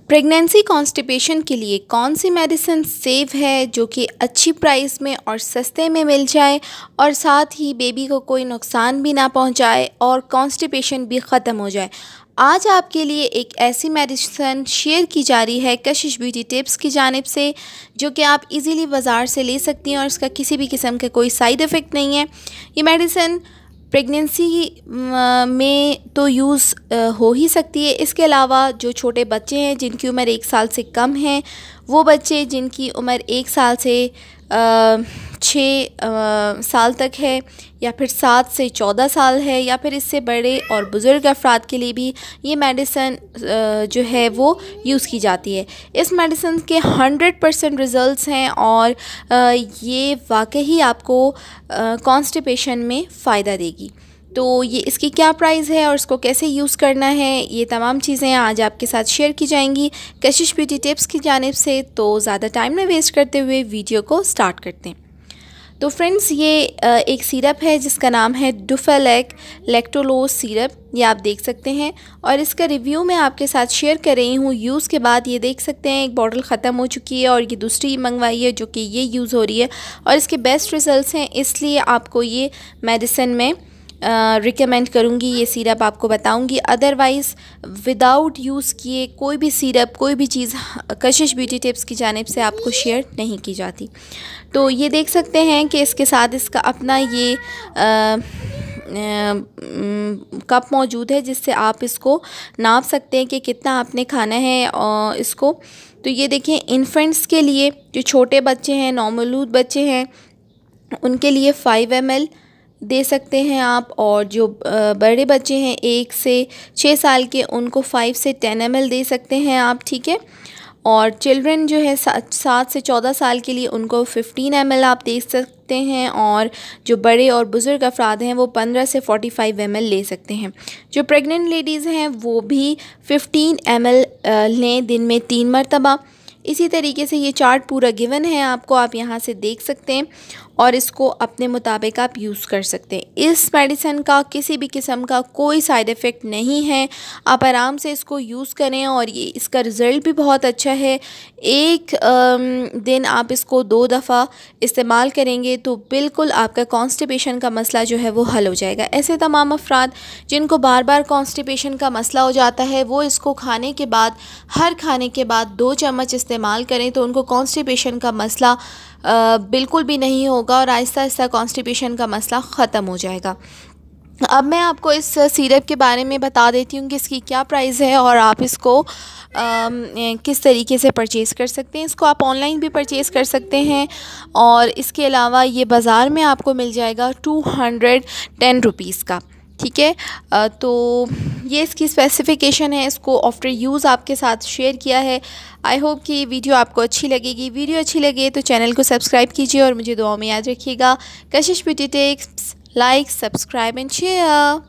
Pregnancy constipation के लिए कौन सी मेडिसिन सेफ है जो कि अच्छी प्राइस में और सस्ते में मिल जाए और साथ ही बेबी को कोई नुकसान भी ना पहुंचाए और कॉन्स्टिपेशन भी ख़त्म हो जाए। आज आपके लिए एक ऐसी मेडिसिन शेयर की जा रही है कशिश ब्यूटी टिप्स की जानिब से, जो कि आप इजीली बाज़ार से ले सकती हैं और इसका किसी भी किस्म का कोई साइड इफ़ेक्ट नहीं है। ये मेडिसिन प्रेगनेंसी में तो यूज़ हो ही सकती है। इसके अलावा जो छोटे बच्चे हैं जिनकी उम्र 1 साल से कम है, वो बच्चे जिनकी उम्र 1 साल से 6 साल तक है या फिर 7 से 14 साल है या फिर इससे बड़े और बुज़ुर्ग अफराद के लिए भी ये मेडिसिन जो है वो यूज़ की जाती है। इस मेडिसिन के 100% रिज़ल्ट्स हैं और ये वाकई आपको कॉन्स्टिपेशन में फ़ायदा देगी। तो ये इसकी क्या प्राइस है और इसको कैसे यूज़ करना है, ये तमाम चीज़ें आज आपके साथ शेयर की जाएंगी कशिश ब्यूटी टिप्स की जानिब से। तो ज़्यादा टाइम न वेस्ट करते हुए वीडियो को स्टार्ट करते हैं। तो फ्रेंड्स, ये एक सिरप है जिसका नाम है डुफेलेक लैक्टोलोज सिरप, ये आप देख सकते हैं और इसका रिव्यू मैं आपके साथ शेयर कर रही हूँ। यूज़ के बाद ये देख सकते हैं एक बॉटल ख़त्म हो चुकी है और ये दूसरी मंगवाई है जो कि ये यूज़ हो रही है और इसके बेस्ट रिज़ल्ट्स हैं, इसलिए आपको ये मेडिसिन में रिकमेंड करूँगी, ये सिरप आपको बताऊँगी। अदरवाइज़ विदाउट यूज़ किए कोई भी सिरप, कोई भी चीज़ कशिश ब्यूटी टिप्स की जानिब से आपको शेयर नहीं की जाती। तो ये देख सकते हैं कि इसके साथ इसका अपना ये कप मौजूद है जिससे आप इसको नाप सकते हैं कि कितना आपने खाना है और इसको। तो ये देखें, इन्फेंट्स के लिए, जो छोटे बच्चे हैं, नौमौलूद बच्चे हैं, उनके लिए 5 ml दे सकते हैं आप, और जो बड़े बच्चे हैं 1 से 6 साल के, उनको 5 से 10 ml दे सकते हैं आप, ठीक है। और चिल्ड्रन जो है 7 से 14 साल के लिए उनको 15 ml आप दे सकते हैं, और जो बड़े और बुज़ुर्ग अफराद हैं वो 15 से 45 ml ले सकते हैं। जो प्रेग्नेंट लेडीज़ हैं वो भी 15 ml लें दिन में 3 मरतबा। इसी तरीके से ये चार्ट पूरा गिवन है आपको, आप यहाँ से देख सकते हैं और इसको अपने मुताबिक आप यूज़ कर सकते हैं। इस मेडिसिन का किसी भी किस्म का कोई साइड इफ़ेक्ट नहीं है, आप आराम से इसको यूज़ करें और ये इसका रिज़ल्ट भी बहुत अच्छा है। एक दिन आप इसको 2 दफ़ा इस्तेमाल करेंगे तो बिल्कुल आपका कॉन्स्टिपेशन का मसला जो है वो हल हो जाएगा। ऐसे तमाम अफराद जिनको बार बार कॉन्स्टिपेशन का मसला हो जाता है, वो इसको खाने के बाद, हर खाने के बाद 2 चम्मच इस्तेमाल करें तो उनको कॉन्स्टिपेशन का मसला बिल्कुल भी नहीं होगा और आहिस्ता आहिस्ता कॉन्स्टिपेशन का मसला ख़त्म हो जाएगा। अब मैं आपको इस सिरप के बारे में बता देती हूँ कि इसकी क्या प्राइस है और आप इसको किस तरीके से परचेज़ कर सकते हैं। इसको आप ऑनलाइन भी परचेज़ कर सकते हैं और इसके अलावा ये बाज़ार में आपको मिल जाएगा 210 रुपीज़ का, ठीक है। तो ये इसकी स्पेसिफ़िकेशन है, इसको आफ्टर यूज़ आपके साथ शेयर किया है। आई होप कि वीडियो आपको अच्छी लगेगी। वीडियो अच्छी लगे तो चैनल को सब्सक्राइब कीजिए और मुझे दुआ में याद रखिएगा। कशिश beauty tips, like, subscribe and share.